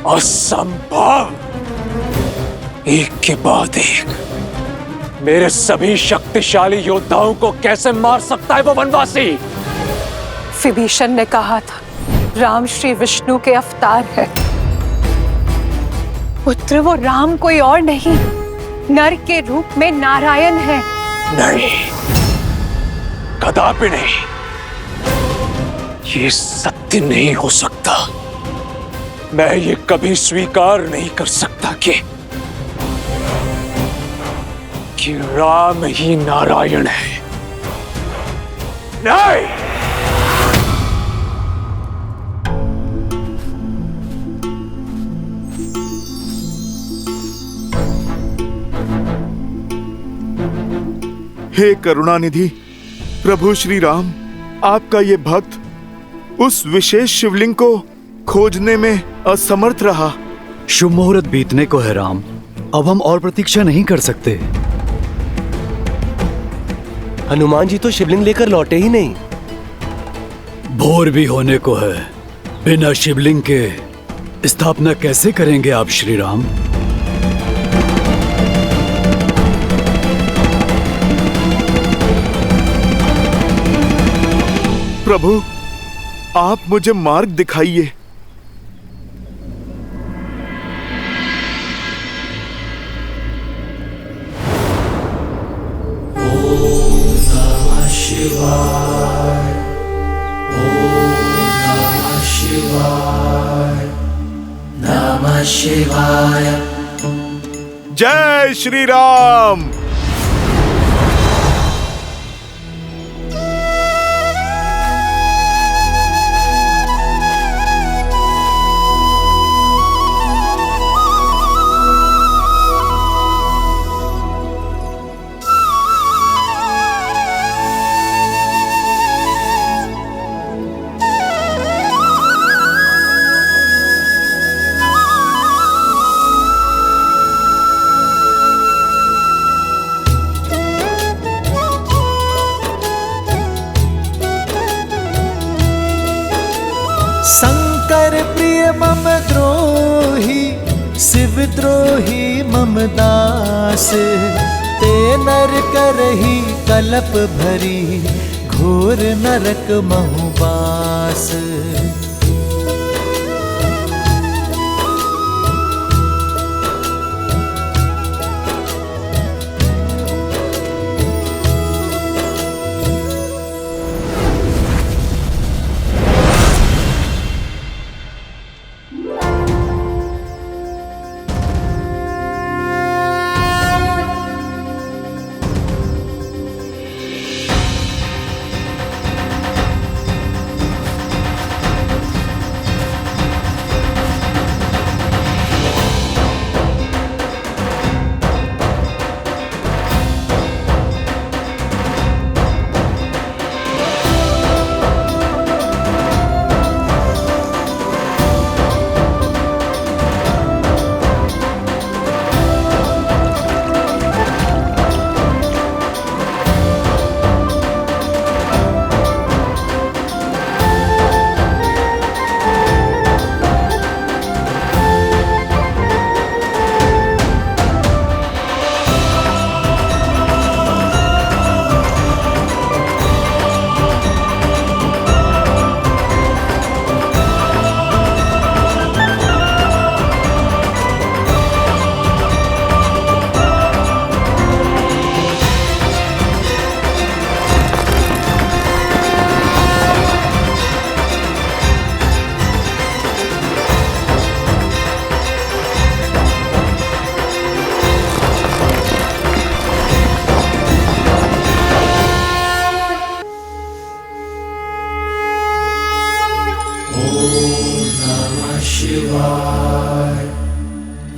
असंभव। एक के बाद एक मेरे सभी शक्तिशाली योद्धाओं को कैसे मार सकता है वो वनवासी? विभीषण ने कहा था राम श्री विष्णु के अवतार है। पुत्र वो राम कोई और नहीं, नर के रूप में नारायण है। नहीं, कदापि नहीं। ये सत्य नहीं हो सकता। मैं ये कभी स्वीकार नहीं कर सकता कि राम ही नारायण है। नहीं। हे करुणानिधि प्रभु श्री राम, आपका ये भक्त उस विशेष शिवलिंग को खोजने में असमर्थ रहा। शुभ मुहूर्त बीतने को है राम, अब हम और प्रतीक्षा नहीं कर सकते। हनुमान जी तो शिवलिंग लेकर लौटे ही नहीं। भोर भी होने को है, बिना शिवलिंग के स्थापना कैसे करेंगे आप श्री राम? प्रभु, आप मुझे मार्ग दिखाइए। नमः शिवाय। जय श्री राम। शंकर प्रिय मम द्रोही, शिव द्रोही मम दास। ते नर करही कलप भरी, घोर नरक महु बास।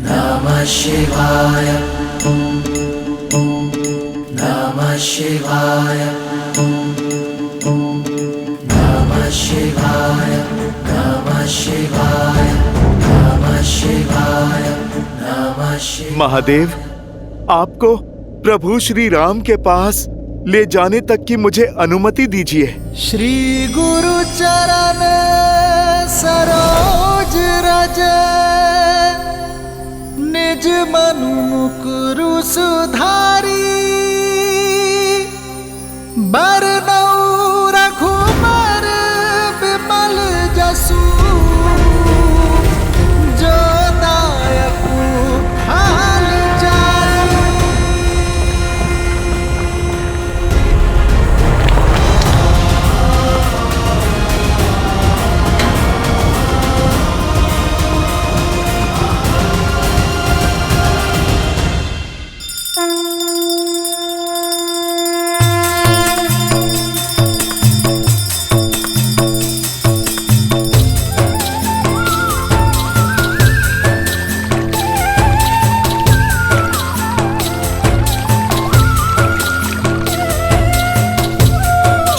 नमः शिवाय। नमः शिवाय। नमः शिवाय। नमः शिवाय। नमः शिवाय। नमः शिवाय। महादेव, आपको प्रभु श्री राम के पास ले जाने तक की मुझे अनुमति दीजिए। श्री गुरु चरण सरोज रज मनु मुकुरु सुधारी बरनौ रघुबर विमल जसु जो दायकु हाल जारी।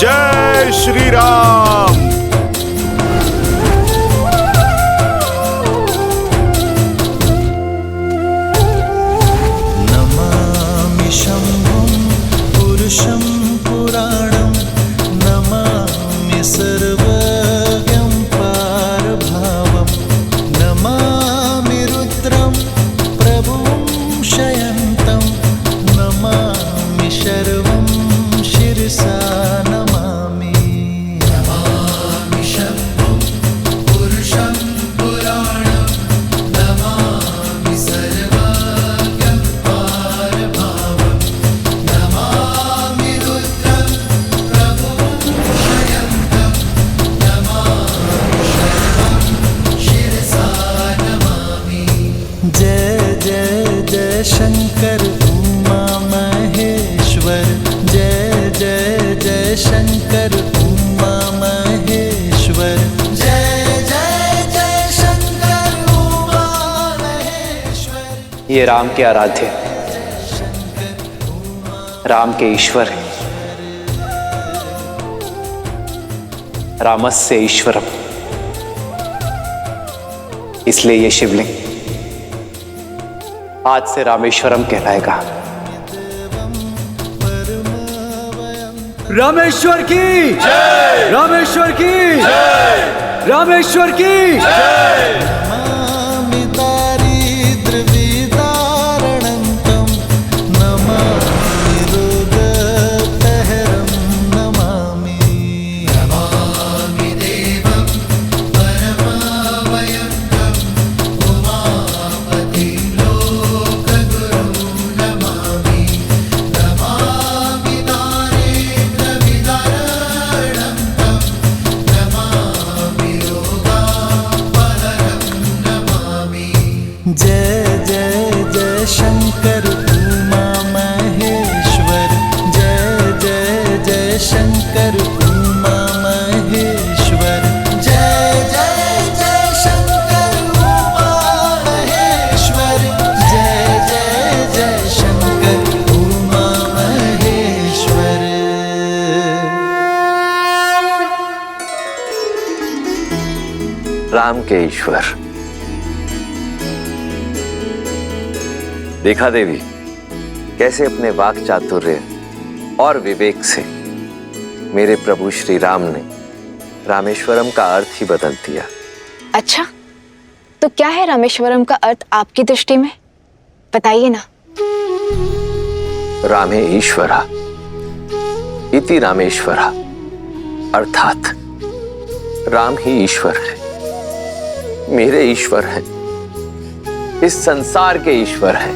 जय श्री राम। नमामि शम्भुं पुरुषं पुराणं नमामि सर्वज्ञं पारभावं नमामि रुद्रं प्रभुं शयन्तं नमामि शर्वं शिरसा नमामि। नमामि शम्भुं पुरुषं पुराणं नमामि सर्वज्ञं पारभावं नमामि रुद्रं प्रभुं शयन्तं नमामि शर्वं शिरसा नमामि। जय जय जय शंकर उमा महेश्वर जय जय जय शंकर उमा महेश्वर जय जय जय शंकर उमा महेश्वर। ये राम के आराध्य, राम के ईश्वर है। रामस्य ईश्वरम, इसलिए ये शिवलिंग आज से रामेश्वरम कहलाएगा। रामेश्वर की जय, रामेश्वर की जय, रामेश्वर की जय। नमामि दारिद्र्यविदारणं नमामि रोगपहरं नमामि। नमामि देवं परमावयंतं उमापतिं लोकगुरुं नमामि। नमामि दारिद्र्यविदारणं नमामि रोगापहरं नमामि। जय जय जय शंकर उमा महेश्वर जय जय जय शंकर उमा महेश्वर जय जय जय शंकर उमा महेश्वर जय जय जय शंकर उमा महेश्वर। राम के ईश्वर। देखा देवी, कैसे अपने वाक चातुर्य और विवेक से मेरे प्रभु श्री राम ने रामेश्वरम का अर्थ ही बदल दिया। अच्छा, तो क्या है रामेश्वरम का अर्थ आपकी दृष्टि में? बताइए ना। रामे ईश्वरा इति रामेश्वरा, अर्थात राम ही ईश्वर है, मेरे ईश्वर है, इस संसार के ईश्वर है,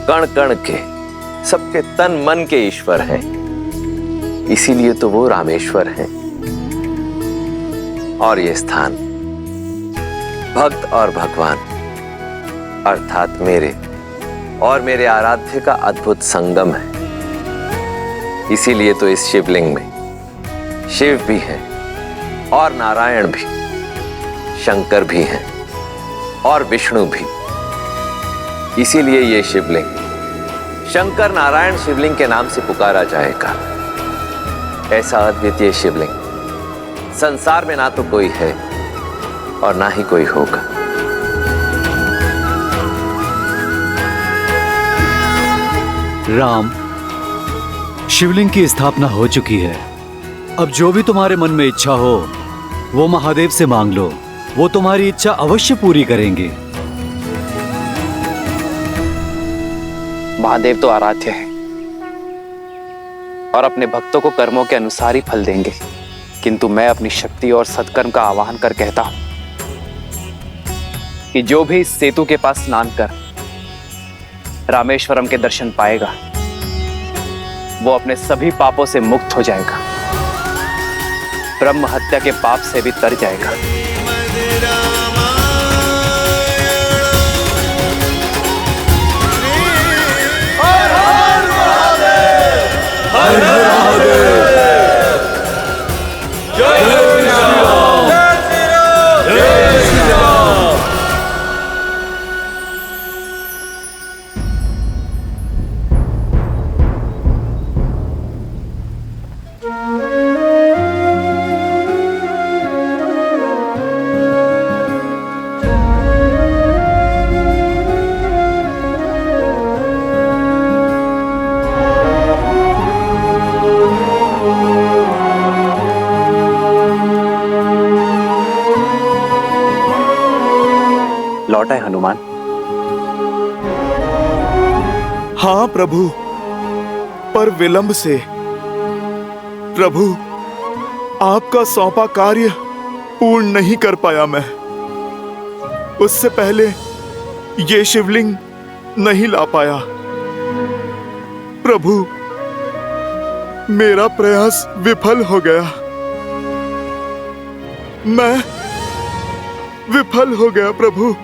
कण कण के, सबके तन मन के ईश्वर है। इसीलिए तो वो रामेश्वर है। और ये स्थान भक्त और भगवान अर्थात मेरे और मेरे आराध्य का अद्भुत संगम है। इसीलिए तो इस शिवलिंग में शिव भी है और नारायण भी, शंकर भी हैं और विष्णु भी। इसीलिए ये शिवलिंग शंकर नारायण शिवलिंग के नाम से पुकारा जाएगा। ऐसा अद्वितीय शिवलिंग संसार में ना तो कोई है और ना ही कोई होगा। राम, शिवलिंग की स्थापना हो चुकी है। अब जो भी तुम्हारे मन में इच्छा हो वो महादेव से मांग लो, वो तुम्हारी इच्छा अवश्य पूरी करेंगे। महादेव तो आराध्य है और अपने भक्तों को कर्मों के अनुसार ही फल देंगे, किंतु मैं अपनी शक्ति और सत्कर्म का आवाहन कर कहता हूं कि जो भी इस सेतु के पास स्नान कर रामेश्वरम के दर्शन पाएगा वो अपने सभी पापों से मुक्त हो जाएगा, ब्रह्म हत्या के पाप से भी तर जाएगा। लौटा है हनुमान? हाँ प्रभु, पर विलंब से। प्रभु, आपका सौंपा कार्य पूर्ण नहीं कर पाया मैं। उससे पहले ये शिवलिंग नहीं ला पाया। प्रभु, मेरा प्रयास विफल हो गया। मैं विफल हो गया प्रभु।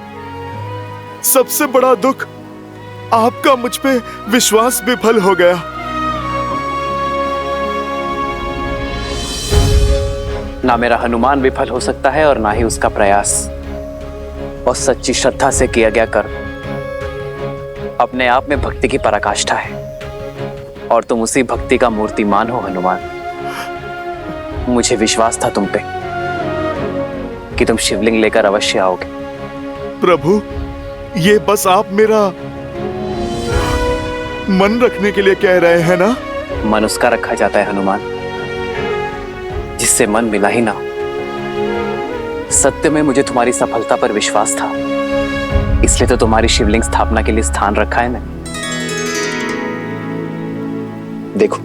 सबसे बड़ा दुख आपका मुझ पे विश्वास विफल हो गया। ना मेरा हनुमान विफल हो सकता है और ना ही उसका प्रयास। और सच्ची श्रद्धा से किया गया कर्म अपने आप में भक्ति की पराकाष्ठा है और तुम उसी भक्ति का मूर्तिमान हो हनुमान। मुझे विश्वास था तुम पे कि तुम शिवलिंग लेकर अवश्य आओगे। प्रभु, ये बस आप मेरा मन रखने के लिए कह रहे हैं ना? मन उसका रखा जाता है हनुमान जिससे मन मिला ही ना। सत्य में मुझे तुम्हारी सफलता पर विश्वास था, इसलिए तो तुम्हारी शिवलिंग स्थापना के लिए स्थान रखा है मैंने। देखो,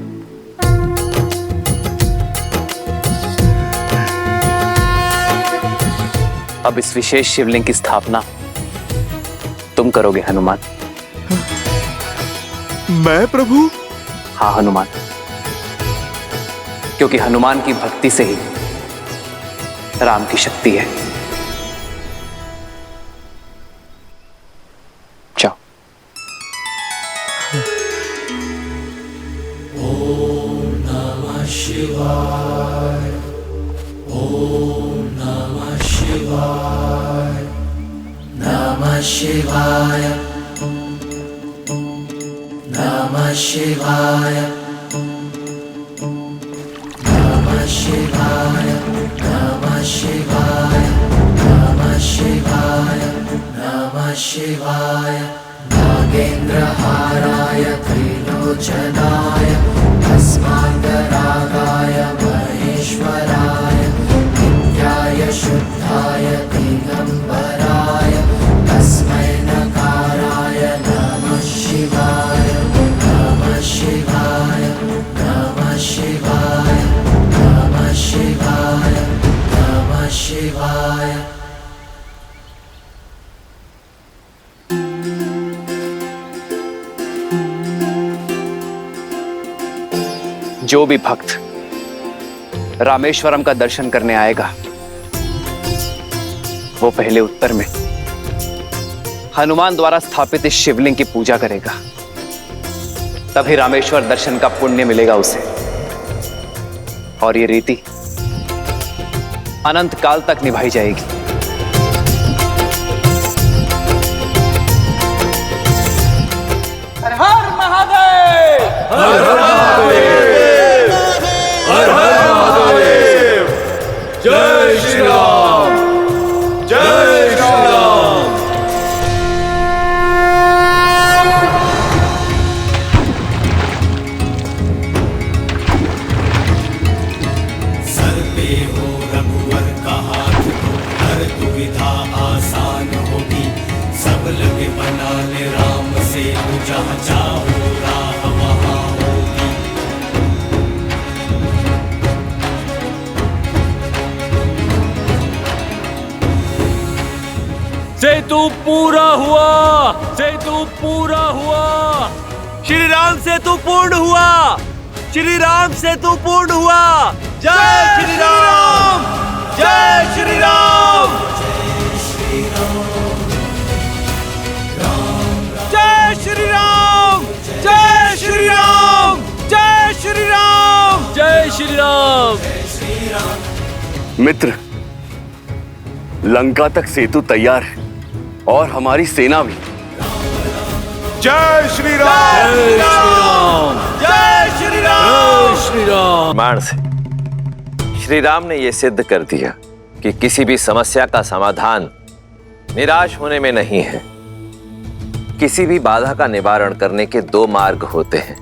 अब इस विशेष शिवलिंग की स्थापना तुम करोगे हनुमान। मैं प्रभु? हाँ हनुमान, क्योंकि हनुमान की भक्ति से ही राम की शक्ति है। जाओ। ओम नमः शिवाय, ओम नमः शिवाय, नमः शिवाय, नमः शिवाय, नमः शिवाय, नमः शिवाय, नमः शिवाय, नमः शिवाय, नागेन्द्रहाराय त्रिलोचनाय अस्माकरागाय महेश्वराय नित्याय शुद्धाय दिगंबराय तस्मै नकाराय नमः शिवाय, नमः शिवाय, नमः शिवाय, नमः शिवाय, नमः शिवाय। जो भी भक्त रामेश्वरम का दर्शन करने आएगा वो पहले उत्तर में हनुमान द्वारा स्थापित इस शिवलिंग की पूजा करेगा, तभी रामेश्वर दर्शन का पुण्य मिलेगा उसे। और ये रीति अनंत काल तक निभाई जाएगी। हर हर महादेव, हर हर महादेव, हर हर महादेव। जय श्री राम, जय श्री राम। सर पे हो रघुवर का हाथ तो हर दुविधा आसान होगी। सब लगे बना ले राम सेतु जहाँ चाहो राह वहाँ होगी। सेतु पूरा हुआ, सेतु पूरा हुआ। श्री राम सेतु पूर्ण हुआ, श्री राम सेतु पूर्ण हुआ। जय श्री राम, जय श्री राम, जय श्री राम, जय श्री राम, जय श्री राम, जय श्री राम। मित्र, लंका तक सेतु तैयार है और हमारी सेना भी। जय श्री राम, जय श्री राम, जय श्री राम, श्री राम। प्रमाण से श्री राम ने यह सिद्ध कर दिया कि किसी भी समस्या का समाधान निराश होने में नहीं है। किसी भी बाधा का निवारण करने के दो मार्ग होते हैं,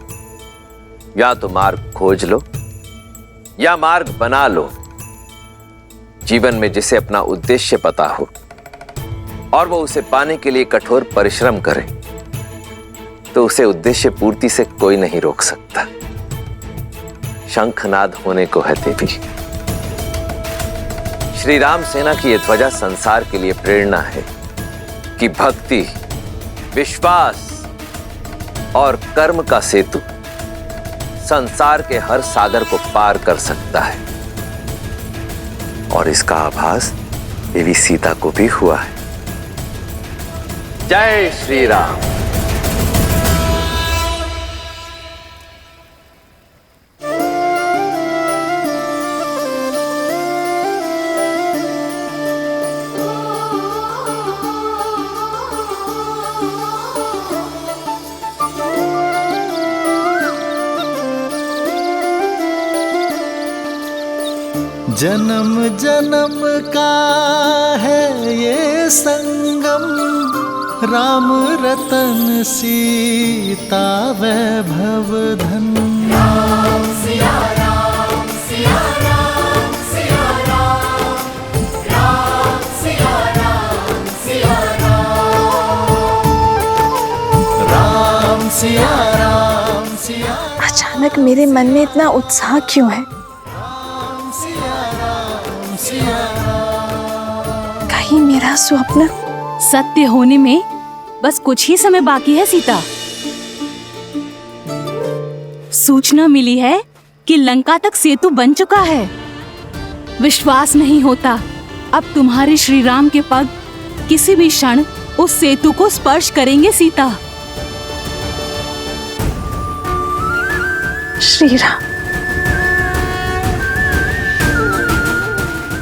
या तो मार्ग खोज लो या मार्ग बना लो। जीवन में जिसे अपना उद्देश्य पता हो और वो उसे पाने के लिए कठोर परिश्रम करे, तो उसे उद्देश्य पूर्ति से कोई नहीं रोक सकता। शंखनाद होने को है देवी। श्री राम सेना की यह ध्वजा संसार के लिए प्रेरणा है कि भक्ति, विश्वास और कर्म का सेतु संसार के हर सागर को पार कर सकता है। और इसका आभास देवी सीता को भी हुआ है। जय श्री राम। जन्म जन्म का है ये संगम, राम रतन सीता वैभव धन। राम सिया राम, सिया राम, सिया राम, राम सिया राम, सिया राम, राम सिया राम, सिया। अचानक मेरे मन में इतना उत्साह क्यों है? कहीं मेरा स्वप्न सत्य होने में बस कुछ ही समय बाकी है सीता। सूचना मिली है कि लंका तक सेतु बन चुका है। विश्वास नहीं होता अब तुम्हारे श्री राम के पग किसी भी क्षण उस सेतु को स्पर्श करेंगे सीता। श्री राम,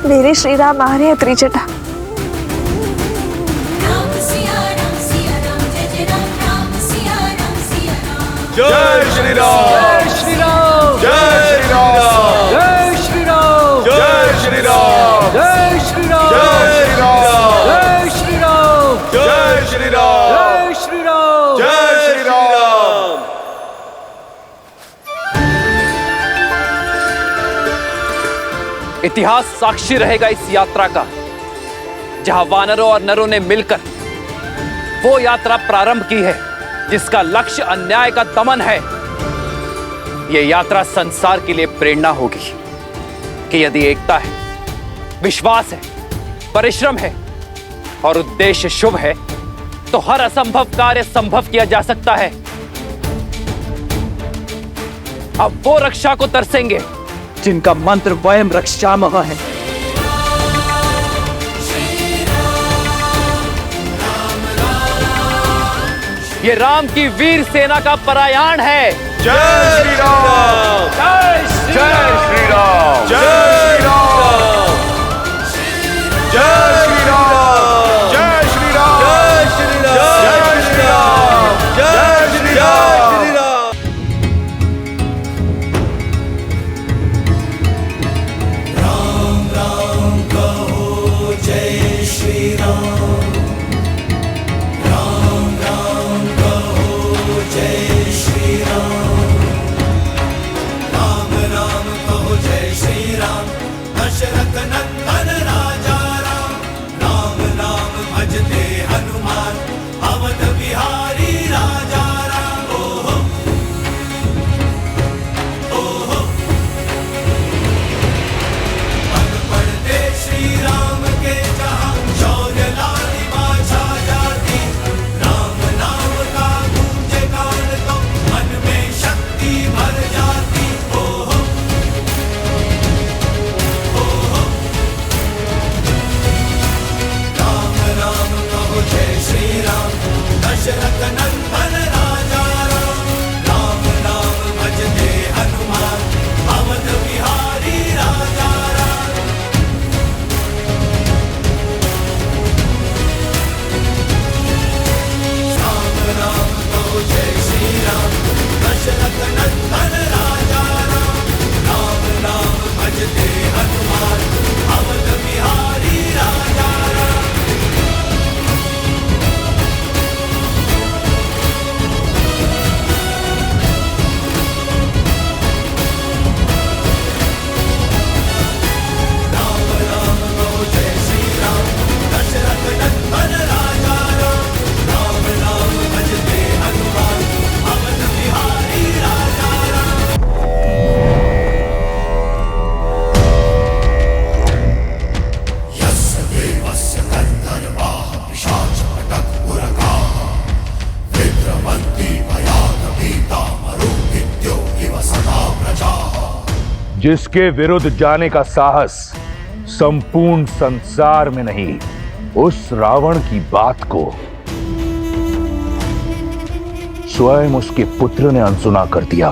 मेरे श्री राम आ रहे हैं त्रिजटा। जय श्री राम, जय श्री राम, जय श्री राम, जय श्री राम, जय श्री राम, जय श्री राम, जय श्री राम, जय श्री राम, जय श्री राम, जय श्री राम, जय श्री राम। इतिहास साक्षी रहेगा इस यात्रा का, जहां वानरों और नरों ने मिलकर वो यात्रा प्रारंभ की है जिसका लक्ष्य अन्याय का दमन है। यह यात्रा संसार के लिए प्रेरणा होगी कि यदि एकता है, विश्वास है, परिश्रम है और उद्देश्य शुभ है, तो हर असंभव कार्य संभव किया जा सकता है। अब वो रक्षा को तरसेंगे जिनका मंत्र वयम रक्षामः है। ये राम की वीर सेना का परायाण है। जय श्री राम, जय श्री राम, जय श्री राम, जय श्री राम, जय श्री राम, जय श्री राम, जय श्री राम, जय श्री राम। राम राम कहो जय श्री राम, राम राम कहो जय श्री राम, राम राम कहो जय श्री राम, दशरथ नंदन राजा राम, श्री राम दशरथ नंदन राजा राम राम राम भजते हनुमान अवध बिहारी राजा राम। राम राम तो जय श्री राम दशरथ नंदन राजा राम राम राम भजते हनुमान अवध बिहारी राजा राम। राम राम तो जय श्री राम दशरथ नंदन राजा राम राम राम भजते हनुमान अवध बिहारी राजा राम। यस्य देवस्य गन्धर्वाः पिशाचकटकपुरगाः विभ्रमन्ति भयानभीता मरुद्विद्यो इव सदा प्रजाः। जिसके विरुद्ध जाने का साहस संपूर्ण संसार में नहीं, उस रावण की बात को स्वयं उसके पुत्र ने अनसुना कर दिया।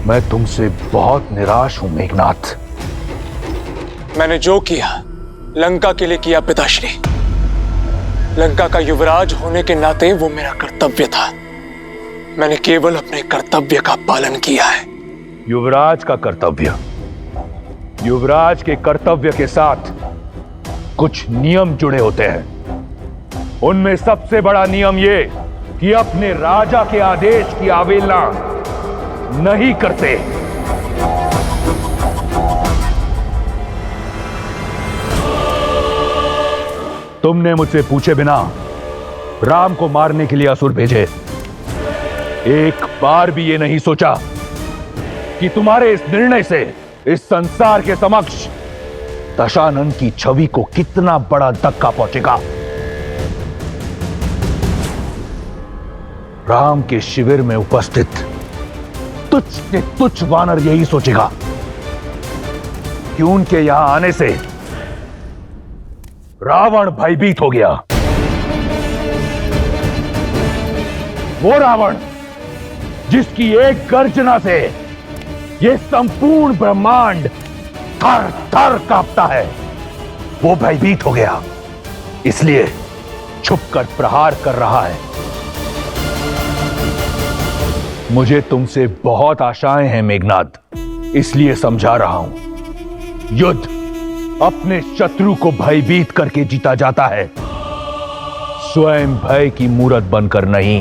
मैं तुमसे बहुत निराश हूं मेघनाथ। मैंने जो किया लंका के लिए किया पिताश्री। लंका का युवराज होने के नाते वो मेरा कर्तव्य था। मैंने केवल अपने कर्तव्य का पालन किया है। युवराज का कर्तव्य, युवराज के कर्तव्य के साथ कुछ नियम जुड़े होते हैं। उनमें सबसे बड़ा नियम ये कि अपने राजा के आदेश की अवहेलना नहीं करते। तुमने मुझसे पूछे बिना राम को मारने के लिए असुर भेजे। एक बार भी ये नहीं सोचा कि तुम्हारे इस निर्णय से इस संसार के समक्ष दशानन की छवि को कितना बड़ा धक्का पहुंचेगा। राम के शिविर में उपस्थित तुच्छ से तुच्छ वानर यही सोचेगा कि उनके यहां आने से रावण भयभीत हो गया। वो रावण जिसकी एक गर्जना से ये संपूर्ण ब्रह्मांड थर थर कांपता है, वो भयभीत हो गया, इसलिए छुपकर प्रहार कर रहा है। मुझे तुमसे बहुत आशाएं हैं मेघनाद, इसलिए समझा रहा हूं। युद्ध अपने शत्रु को भयभीत करके जीता जाता है, स्वयं भय की मूरत बनकर नहीं।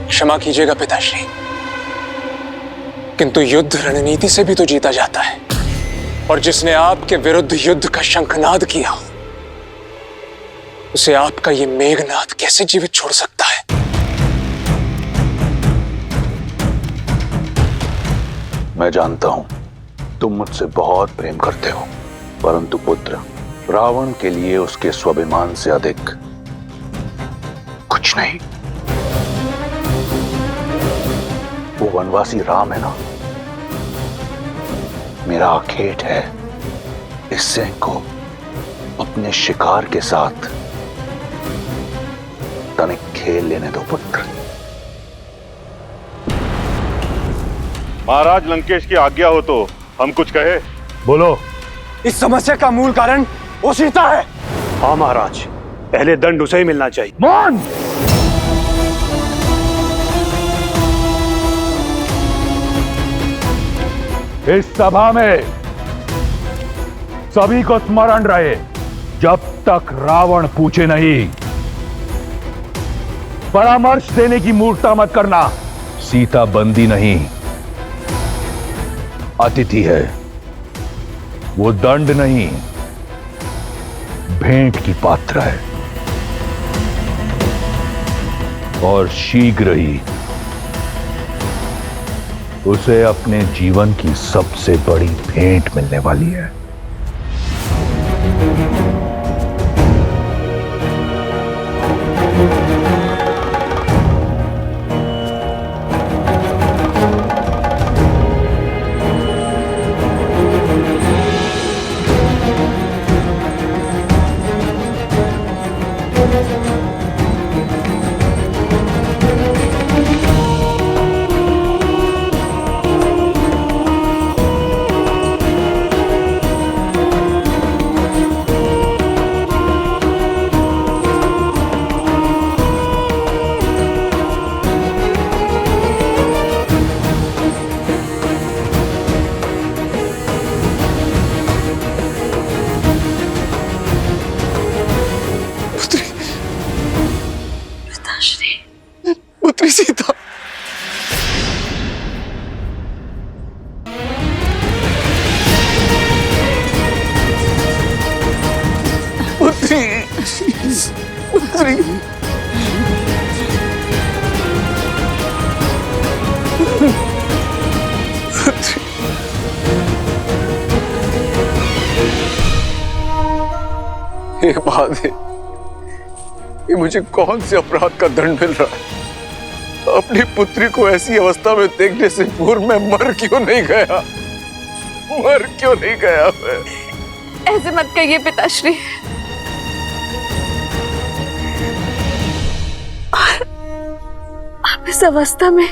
क्षमा कीजिएगा पिताश्री, किंतु युद्ध रणनीति से भी तो जीता जाता है। और जिसने आपके विरुद्ध युद्ध का शंखनाद किया हो, उसे आपका ये मेघनाद कैसे जीवित छोड़ सकता है? मैं जानता हूं तुम मुझसे बहुत प्रेम करते हो, परंतु पुत्र, रावण के लिए उसके स्वाभिमान से अधिक कुछ नहीं। वो वनवासी राम है ना, मेरा आखेट है इस सिंह को अपने शिकार के साथ तनिक खेल लेने दो पुत्र। महाराज लंकेश की आज्ञा हो तो हम कुछ कहे। बोलो। इस समस्या का मूल कारण वो सीता है। हाँ महाराज, पहले दंड उसे ही मिलना चाहिए। मौन! इस सभा में सभी को स्मरण रहे, जब तक रावण पूछे नहीं, परामर्श देने की मूर्खता मत करना। सीता बंदी नहीं, अतिथि है। वो दंड नहीं, भेंट की पात्र है। और शीघ्र ही उसे अपने जीवन की सबसे बड़ी भेंट मिलने वाली है। पुत्री हे महादेव, ये मुझे कौन से अपराध का दंड मिल रहा है? अपनी पुत्री को ऐसी अवस्था में देखने से पूर्व मैं मर क्यों नहीं गया? मर क्यों नहीं गया मैं? ऐसे मत कहिए पिताश्री। और आप इस अवस्था में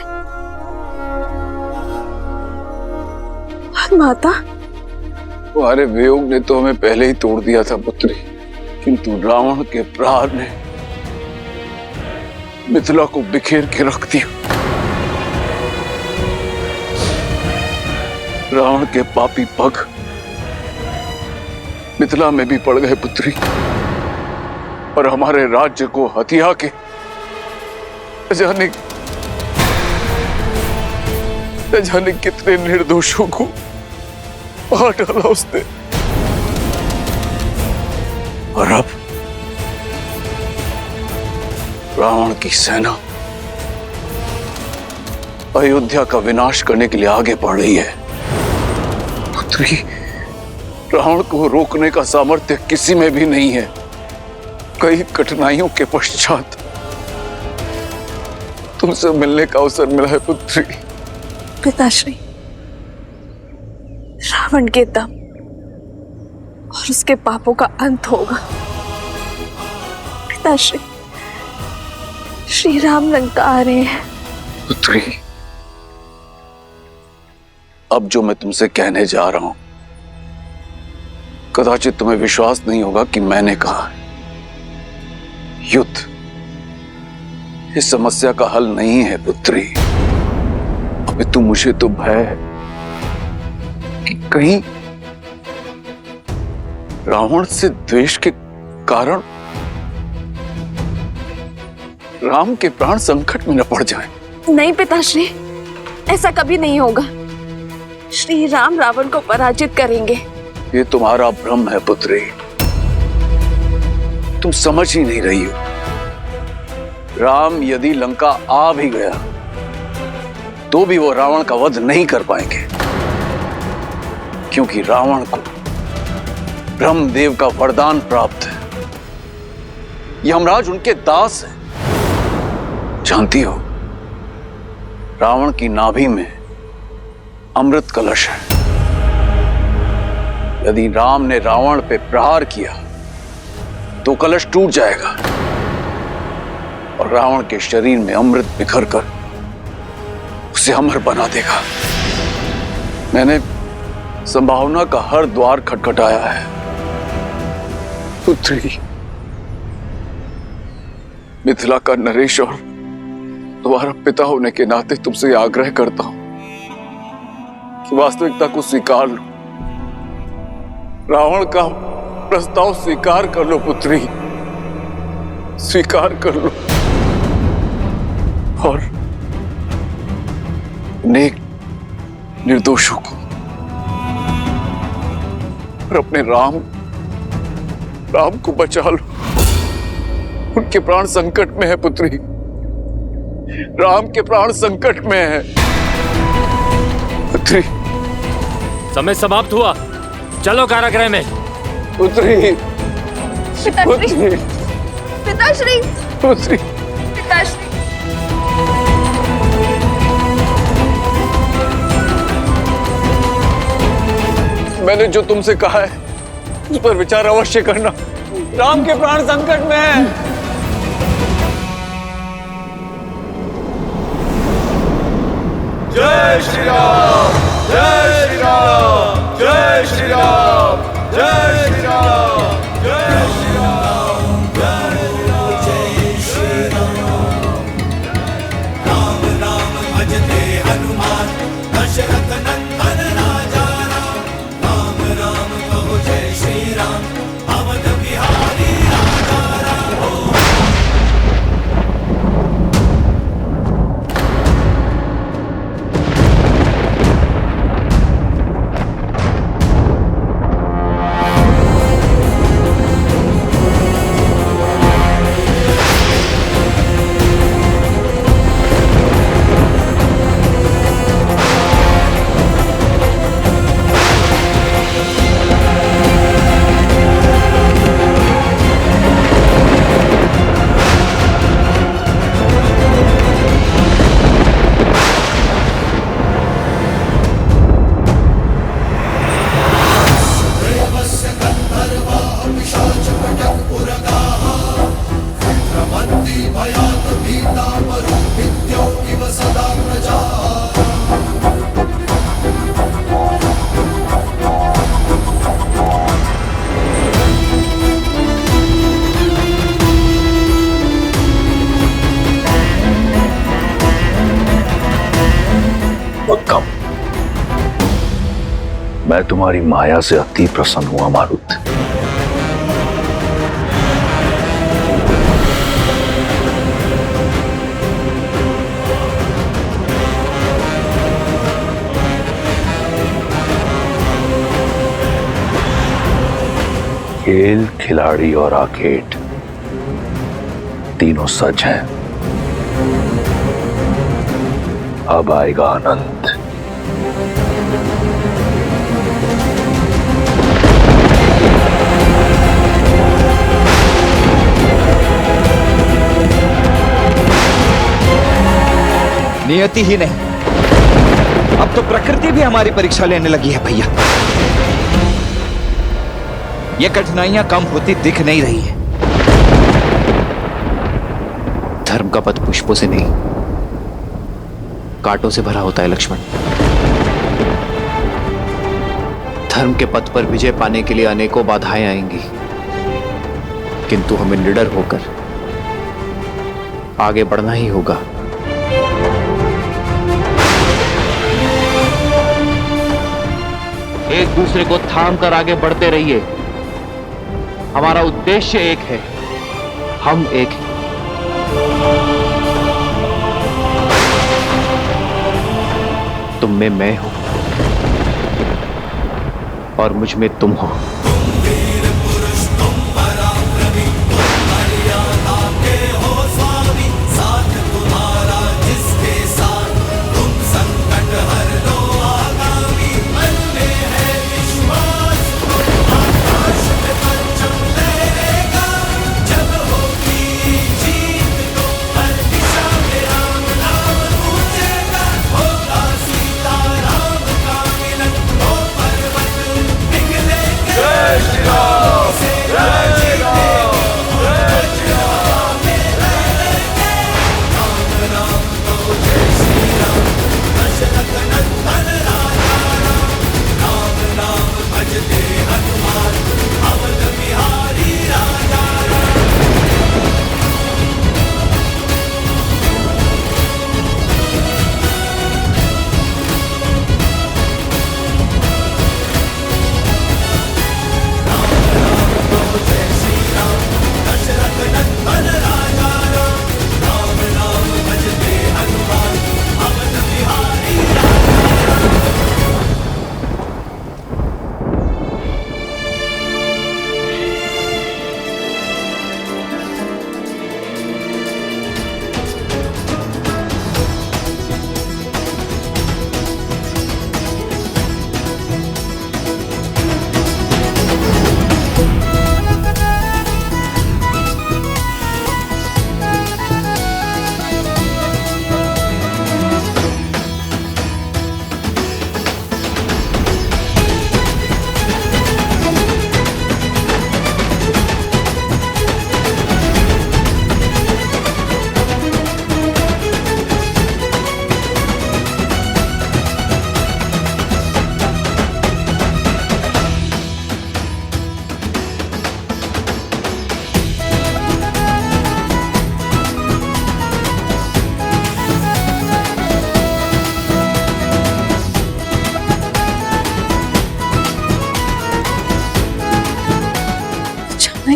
और माता? तुम्हारे वियोग ने तो हमें पहले ही तोड़ दिया था पुत्री, किंतु रावण के प्रहार ने मिथिला को बिखेर के रख दिया। रावण के पापी पग मिथिला में भी पड़ गए पुत्री, और हमारे राज्य को हथिया के जाने कितने निर्दोषों को मार डाला उसने। और अब रावण की सेना अयोध्या का विनाश करने के लिए आगे बढ़ रही है। पुत्री, रावण को रोकने का सामर्थ्य किसी में भी नहीं है। कई कठिनाइयों के पश्चात तुमसे मिलने का अवसर मिला है पुत्री। पिताश्री, रावण के दम और उसके पापों का अंत होगा। पिताश्री, श्री राम लंका आ रहे हैं। पुत्री, अब जो मैं तुमसे कहने जा रहा हूं, कदाचित तुम्हें विश्वास नहीं होगा कि मैंने कहा है। युद्ध इस समस्या का हल नहीं है पुत्री। अभी तुम मुझे तो भय है कि कहीं रावण से द्वेष के कारण राम के प्राण संकट में न पड़ जाएं। नहीं पिताश्री, ऐसा कभी नहीं होगा। श्री राम रावण को पराजित करेंगे। ये तुम्हारा भ्रम है पुत्री, तुम समझ ही नहीं रही हो। राम यदि लंका आ भी गया तो भी वो रावण का वध नहीं कर पाएंगे, क्योंकि रावण को ब्रह्मदेव का वरदान प्राप्त है। यमराज उनके दास हैं। जानती हो, रावण की नाभि में अमृत कलश है। यदि राम ने रावण पे प्रहार किया तो कलश टूट जाएगा और रावण के शरीर में अमृत बिखर कर उसे अमर बना देगा। मैंने संभावना का हर द्वार खटखटाया है पुत्री। मिथिला का नरेश और तुम्हारा पिता होने के नाते तुमसे आग्रह करता हूं कि वास्तविकता को स्वीकार लो। रावण का प्रस्ताव स्वीकार कर लो पुत्री, स्वीकार कर लो। और नेक निर्दोषों को और अपने राम को बचा लो। उनके प्राण संकट में है पुत्री, राम के प्राण संकट में है पुत्री। समय समाप्त हुआ, चलो कारागृह में। पुत्री, पिताश्री, पिताश्री, पुत्री, पिताश्री। मैंने जो तुमसे कहा है उस पर विचार अवश्य करना। राम के प्राण संकट में है। जय श्री राम, जय श्री राम, जय श्री राम, जय श्री राम, जय श्री राम, जय श्री राम। राम राम भजते हनुमान, दशरथ नंदन राजा राम। राम राम कहो जय श्री राम, अवध बिहारी राजा राम। मैं तुम्हारी माया से अति प्रसन्न हुआ मारुत। खेल, खिलाड़ी और आर्केड तीनों सच हैं। अब आएगा आनंद। नियति ही नहीं, अब तो प्रकृति भी हमारी परीक्षा लेने लगी है भैया। ये कठिनाइयां कम होती दिख नहीं रही है। धर्म का पथ पुष्पों से नहीं, कांटों से भरा होता है लक्ष्मण। धर्म के पथ पर विजय पाने के लिए अनेकों बाधाएं आएंगी, किंतु हमें निडर होकर आगे बढ़ना ही होगा। एक दूसरे को थाम कर आगे बढ़ते रहिए। हमारा उद्देश्य एक है, हम एक हैं। तुम में मैं हूं और मुझ में तुम हो।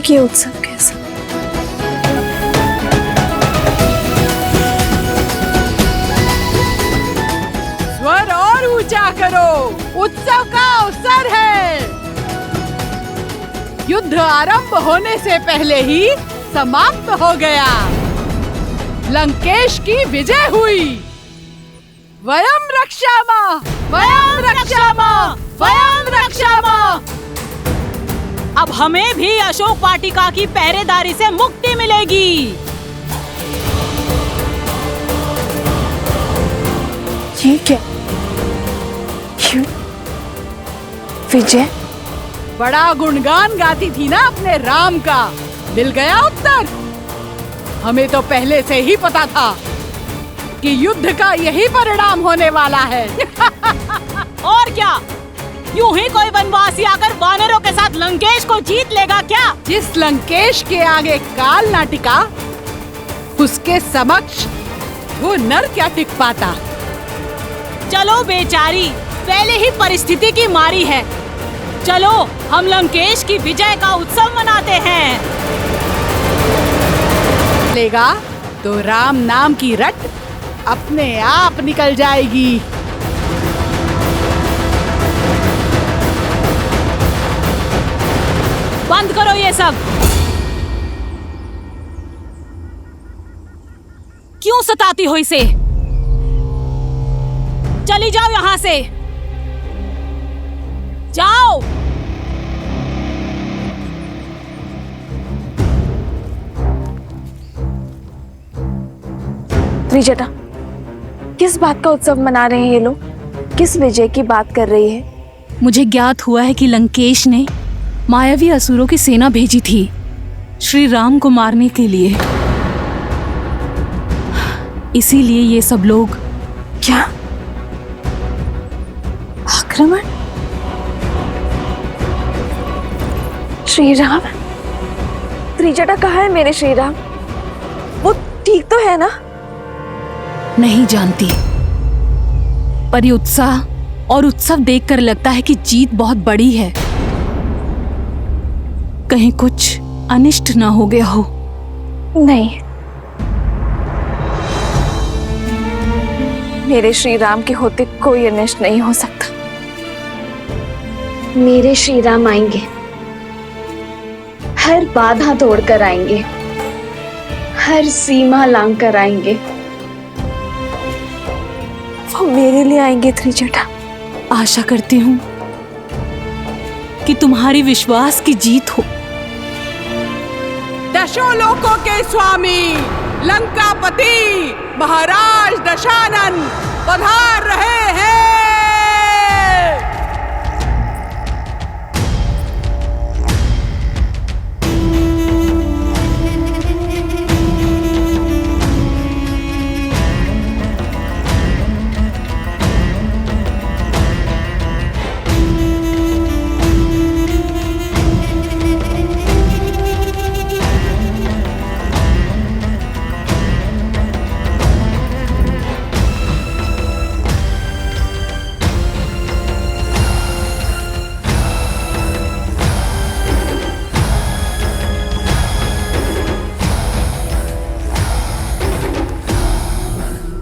ये उत्सव कैसा? स्वर और ऊंचा करो, उत्सव का अवसर है। युद्ध आरंभ होने से पहले ही समाप्त हो गया। लंकेश की विजय हुई। वयम रक्षामः, वयम रक्षामः, वयम रक्षामः। अब हमें भी अशोक वाटिका की पहरेदारी से मुक्ति मिलेगी। ये क्या? विजय? बड़ा गुणगान गाती थी ना अपने राम का, मिल गया उत्तर। हमें तो पहले से ही पता था कि युद्ध का यही परिणाम होने वाला है। और क्या, यूं ही कोई वनवासी आकर वानरों के साथ लंकेश को जीत लेगा क्या? जिस लंकेश के आगे काल ना टिका, उसके समक्ष वो नर क्या टिक पाता। चलो बेचारी, पहले ही परिस्थिति की मारी है। चलो हम लंकेश की विजय का उत्सव मनाते हैं। लेगा तो राम नाम की रट अपने आप निकल जाएगी। बंद करो ये सब। क्यों सताती हो इसे? चली जाओ यहां से, जाओ। त्रिजटा, किस बात का उत्सव मना रहे हैं ये लोग? किस विजय की बात कर रही है? मुझे ज्ञात हुआ है कि लंकेश ने मायावी असुरों की सेना भेजी थी श्री राम को मारने के लिए। इसीलिए ये सब लोग। क्या आक्रमण? श्री राम? त्रिजटा कहाँ है मेरे श्री राम? वो ठीक तो है ना? नहीं जानती, पर ये उत्साह और उत्सव देखकर लगता है कि जीत बहुत बड़ी है। कहीं कुछ अनिष्ट ना हो गया हो। नहीं, मेरे श्री राम के होते कोई अनिष्ट नहीं हो सकता। मेरे श्री राम आएंगे, हर बाधा तोड़कर आएंगे, हर सीमा लांघकर आएंगे। वो मेरे लिए आएंगे त्रिजटा। आशा करती हूँ कि तुम्हारी विश्वास की जीत हो। दशों लोकों के स्वामी लंकापति महाराज दशानन पधार रहे हैं।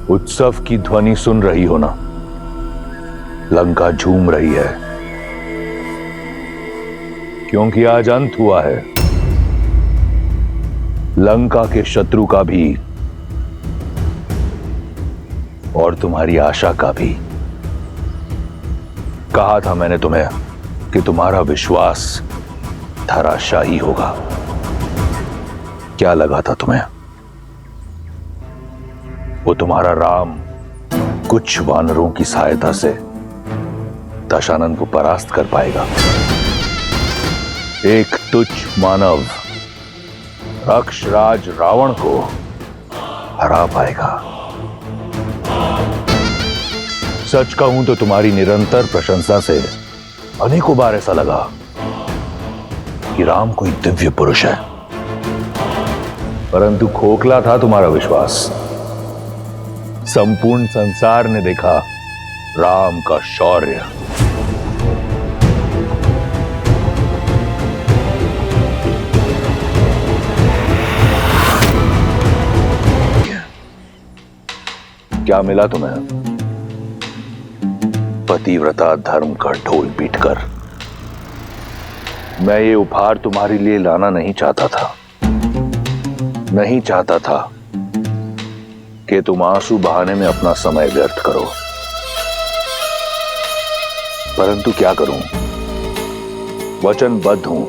उत्सव की ध्वनि सुन रही हो ना? लंका झूम रही है, क्योंकि आज अंत हुआ है लंका के शत्रु का भी और तुम्हारी आशा का भी। कहा था मैंने तुम्हें कि तुम्हारा विश्वास धराशायी होगा। क्या लगा था तुम्हें? वो तुम्हारा राम कुछ वानरों की सहायता से दशानन को परास्त कर पाएगा। एक तुच्छ मानव राक्षराज रावण को हरा पाएगा। सच कहूं तो तुम्हारी निरंतर प्रशंसा से अनेकों बार ऐसा लगा कि राम कोई दिव्य पुरुष है, परंतु खोखला था तुम्हारा विश्वास। संपूर्ण संसार ने देखा राम का शौर्य। क्या मिला तुम्हें? पतिव्रता धर्म का ढोल पीटकर। मैं ये उपहार तुम्हारे लिए लाना नहीं चाहता था। नहीं चाहता था कि तुम आंसू बहाने में अपना समय व्यर्थ करो, परंतु क्या करूं? वचनबद्ध हूं।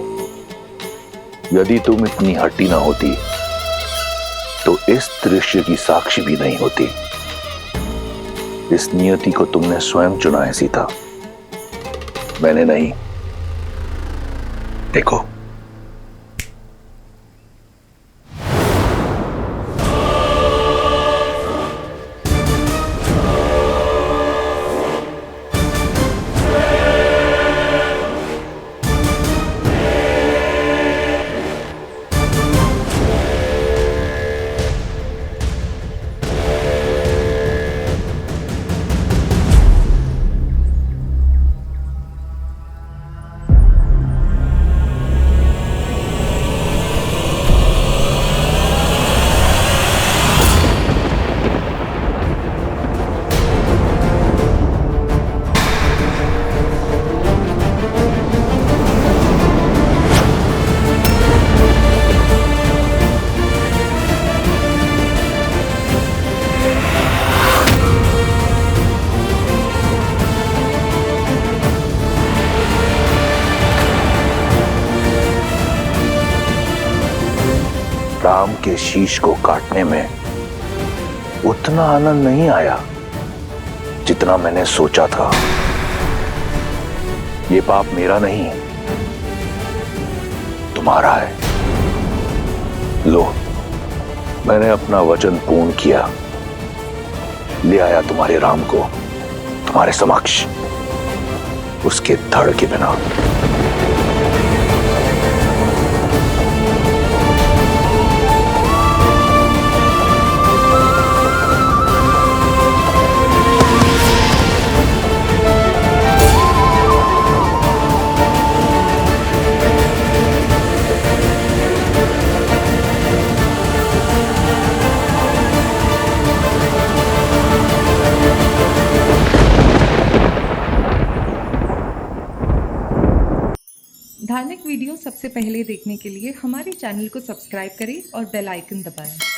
यदि तुम इतनी हट्टी ना होती तो इस दृश्य की साक्षी भी नहीं होती। इस नियति को तुमने स्वयं चुना है सीता, मैंने नहीं। देखो, राम के शीश को काटने में उतना आनंद नहीं आया जितना मैंने सोचा था। ये पाप मेरा नहीं, तुम्हारा है। लो, मैंने अपना वचन पूर्ण किया, ले आया तुम्हारे राम को तुम्हारे समक्ष, उसके धड़ के बिना। धार्मिक वीडियो सबसे पहले देखने के लिए हमारे चैनल को सब्सक्राइब करें और बेल आइकन दबाएं।